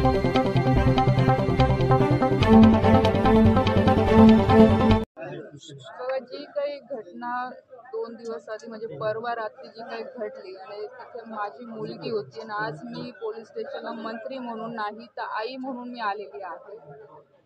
बघा, जी काही घटना 2 दिवस आधी म्हणजे परवा रात्री जी काही घडली आणि तिथे माझी मुलगी होती आणि आज मी पोलीस स्टेशनला मंत्री म्हणून नाही तर आई म्हणून मी आलेली आहे.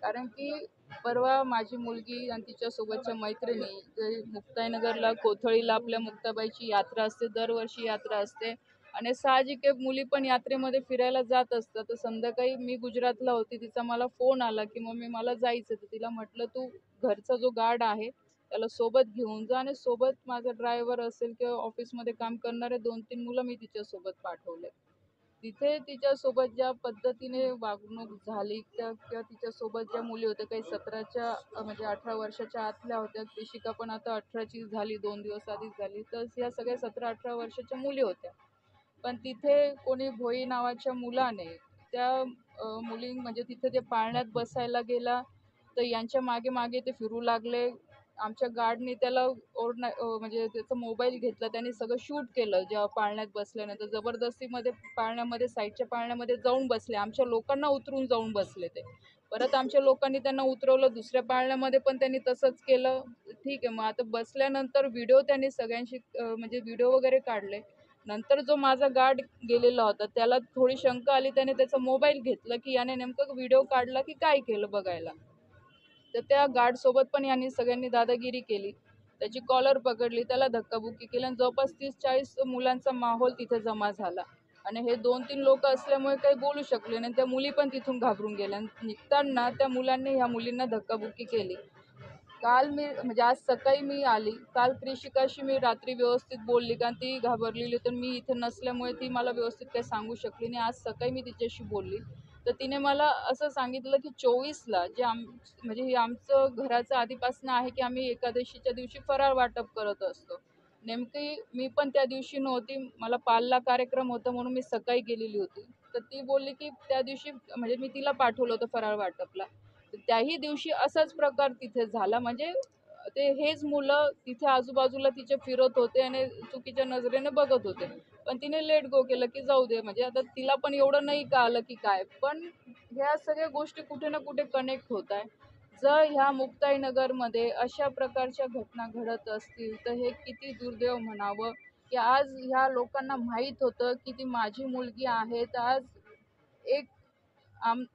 कारण की परवा माझी मुलगी आणि तिच्यासोबतच्या मैत्रिणी जे मुक्ताईनगरला कोथळीला आपल्या मुक्ताबाईची यात्रा असते, दरवर्षी यात्रा असते आणि साहजिक आहे मुली पण यात्रेमध्ये फिरायला जात असतात. तर संध्याकाळी मी गुजरातला होती, तिचा मला फोन आला की मम्मी मला जायचं. तर तिला म्हटलं तू घरचा जो गार्ड आहे त्याला सोबत घेऊन जा आणि सोबत माझा ड्रायव्हर असेल किंवा ऑफिसमध्ये काम करणारे 2-3 मुलं मी तिच्यासोबत पाठवले. तिथे तिच्यासोबत ज्या पद्धतीने वागणूक झाली किंवा तिच्यासोबत ज्या मुली होत्या काही 17च्या म्हणजे 18 वर्षाच्या आतल्या होत्या. कृषिका पण आता 18ची झाली, 2 दिवस आधीच झाली. तर ह्या सगळ्या 17-18 वर्षाच्या मुली होत्या. पण तिथे कोणी भोई नावाच्या मुलाने त्या मुली म्हणजे तिथे ते पाळण्यात बसायला गेला तर यांच्या मागे मागे ते फिरू लागले. आमच्या गार्डने त्याला म्हणजे त्याचा मोबाईल घेतला, त्याने सगळं शूट केलं. जेव्हा पाळण्यात बसल्यानंतर जबरदस्तीमध्ये पाळण्यामध्ये साईडच्या पाळण्यामध्ये जाऊन बसले. आमच्या लोकांना उतरून जाऊन बसले ते. परत आमच्या लोकांनी त्यांना उतरवलं. दुसऱ्या पाळण्यामध्ये पण त्यांनी तसंच केलं. ठीक आहे, मग आता बसल्यानंतर व्हिडिओ त्यांनी सगळ्यांशी म्हणजे व्हिडिओ वगैरे काढले. नंतर जो माझा गार्ड गेलेला होता त्याला थोडी शंका आली. त्याने त्याचा मोबाईल घेतला की याने नेमकं व्हिडिओ काढला की काय केलं बघायला. तर त्या गार्डसोबत पण यांनी सगळ्यांनी दादागिरी केली. त्याची कॉलर पकडली, त्याला धक्काबुक्की केली आणि जवळपास 30-40 मुलांचा माहोल तिथे जमा झाला. आणि हे 2-3 लोकं असल्यामुळे काही बोलू शकले नाही. त्या मुली पण तिथून घाबरून गेल्या. निघताना त्या मुलांनी ह्या मुलींना धक्काबुक्की केली. काल मी म्हणजे आज सकाळी मी आली. काल कृषिकाशी मी रात्री व्यवस्थित बोलली कारण ती घाबरलेली तर मी इथे नसल्यामुळे ती मला व्यवस्थित काही सांगू शकली नाही. आज सकाळी मी तिच्याशी बोलली. तर तिने मला असं सांगितलं की 24ला जे म्हणजे हे आमचं घराचं आधीपासून आहे की आम्ही एकादशीच्या दिवशी फराळ वाटप करत असतो. नेमकी मी पण त्या दिवशी नव्हती. मला पालला कार्यक्रम होता म्हणून मी सकाळी गेलेली होती. तर ती बोलली की त्या दिवशी म्हणजे मी तिला पाठवलं होतं फराळ वाटपला. तर त्याही दिवशी असाच प्रकार तिथे झाला. म्हणजे ते हेच मुलं तिथे आजूबाजूला तिचे फिरत होते आणि चुकीच्या नजरेने बघत होते. पण तिने लेट गो केलं की जाऊ दे. म्हणजे आता तिला पण एवढं नाही कळालं की काय. पण ह्या सगळ्या गोष्टी कुठे ना कुठे कनेक्ट होत आहे. जर ह्या मुक्ताईनगरमध्ये अशा प्रकारच्या घटना घडत असतील तर हे किती दुर्दैव म्हणावं की आज ह्या लोकांना माहीत होतं की ती माझी मुलगी आहे. तर आज एक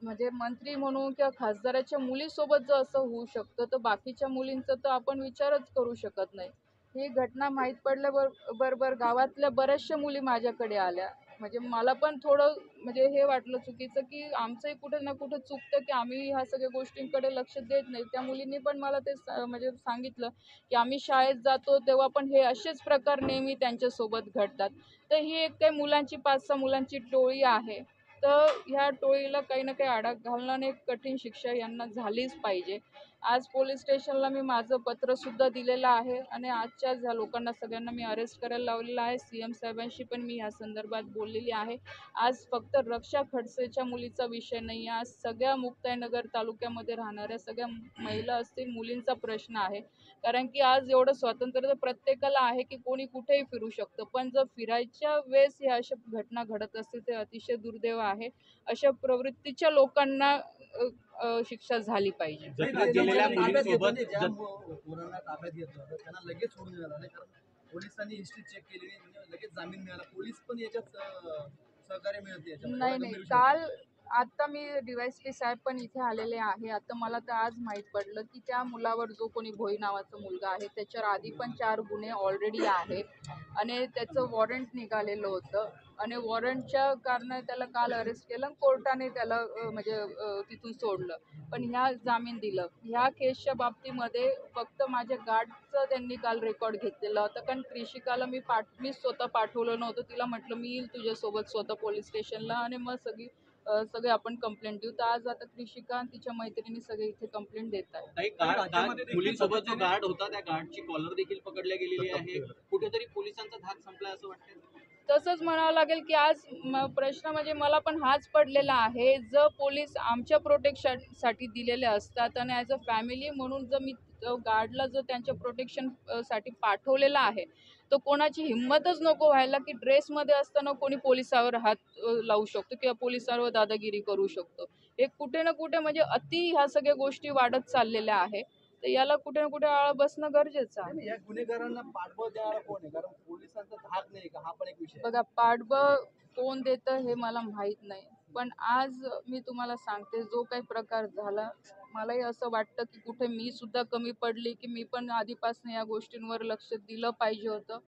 म्हणजे मंत्री म्हणून किंवा खासदाराच्या मुलीसोबत जर असं होऊ शकतं तर बाकीच्या मुलींचा तर आपण विचारच करू शकत नाही. ही घटना माहीत पडल्याबरोबर गावातल्या बऱ्याचशा मुली माझ्याकडे आल्या. म्हणजे मला पण थोडं म्हणजे हे वाटलं चुकीचं की आमचंही कुठे ना कुठे चुकतं की आम्ही ह्या सगळ्या गोष्टींकडे लक्ष देत नाही. त्या मुलींनी पण मला ते म्हणजे सांगितलं की आम्ही शाळेत जातो तेव्हा पण हे असेच प्रकार नेहमी त्यांच्यासोबत घडतात. तर ही एक काही मुलांची 5-6 मुलांची टोळी आहे. तर ह्या टोळीला काही ना काही आळा घालणं आणि एक कठीण शिक्षा यांना झालीच पाहिजे. आज पोलीस स्टेशनला मी माझं पत्रसुद्धा दिलेलं आहे आणि आजच्याच ह्या लोकांना सगळ्यांना मी अरेस्ट करायला लावलेलं आहे. CM साहेबांशी पण मी या संदर्भात बोललेली आहे. आज फक्त रक्षा खडसेच्या मुलीचा विषय नाही आहे. आज सगळ्या मुक्ताईनगर तालुक्यामध्ये राहणाऱ्या सगळ्या महिला असतील, मुलींचा प्रश्न आहे. कारण की आज एवढं स्वातंत्र्य तर प्रत्येकाला आहे की कोणी कुठेही फिरू शकतं. पण जर फिरायच्या वेळेस ह्या अशा घटना घडत असतील ते अतिशय दुर्दैव आहे. अशा प्रवृत्तीच्या लोकांना शिक्षा झाली पाहिजे. मुलांना ताब्यात घेतलं होतं त्यांना लगेच सोडून देण्यात आलं कारण पोलिसांनी हिस्ट्री चेक केली नाही म्हणजे लगेच जामीन मिळाला. पोलीस पण याच्यात सहकार्य मिळते नाही काल आता मी DYSP साहेब पण इथे आलेले आहे. आता मला तर आज माहीत पडलं की त्या मुलावर जो कोणी भोई नावाचा मुलगा आहे त्याच्यावर आधी पण 4 गुन्हे ऑलरेडी आहेत आणि त्याचं वॉरंट निघालेलं होतं आणि वॉरंटच्या कारणाने त्याला काल अरेस्ट केलं. कोर्टाने त्याला म्हणजे तिथून सोडलं. पण ह्या जामीन दिलं. ह्या केसच्या बाबतीमध्ये फक्त माझ्या गार्डचं त्यांनी काल रेकॉर्ड घेतलेला होता. कारण कृषिकाला मी स्वतः पाठवलं नव्हतं. तिला म्हटलं मी येईल तुझ्यासोबत स्वतः पोलीस स्टेशनला आणि मग सगळे आपण कंप्लेंट देऊ. तर आज आता कृषिका आणि तिच्या मैत्रिणी सगळे इथे कंप्लेंट देत आहेत. मुलींसोबत जो गार्ड होता त्या गार्डची कॉलर देखील पकडल्या गेलेली आहे. कुठेतरी पोलिसांचा धाक संपलाय असं वाटतं. तसंच म्हणावं लागेल की आज प्रश्न म्हणजे मला पण हाच पडलेला आहे. जर पोलीस आमच्या प्रोटेक्शनसाठी दिलेले असतात आणि ॲज अ फॅमिली म्हणून जर मी गार्डला जर त्यांच्या प्रोटेक्शन साठी पाठवलेलं आहे, तर कोणाची हिंमतच नको व्हायला की ड्रेसमध्ये असताना कोणी पोलिसावर हात लावू शकतो किंवा पोलिसांवर दादागिरी करू शकतो. हे कुठे ना कुठे म्हणजे अति ह्या सगळ्या गोष्टी वाढत चाललेल्या आहे. तर याला कुठे ना कुठे आळा बसणं गरजेचं आहे. आणि या गुन्हेगारांना पाठबळ देणारा कोण आहे? कारण पोलिसांचा धाक नाही का, हा पण एक विषय आहे. बघा पाठबळ कोण देतं हे मला माहित नाही. पण आज मी तुम्हाला सांगते जो काही प्रकार झाला, मलाही असं वाटतं की कुठे मी सुद्धा कमी पडली, की मी पण आधीपासून या गोष्टींवर लक्ष दिलं पाहिजे होतं.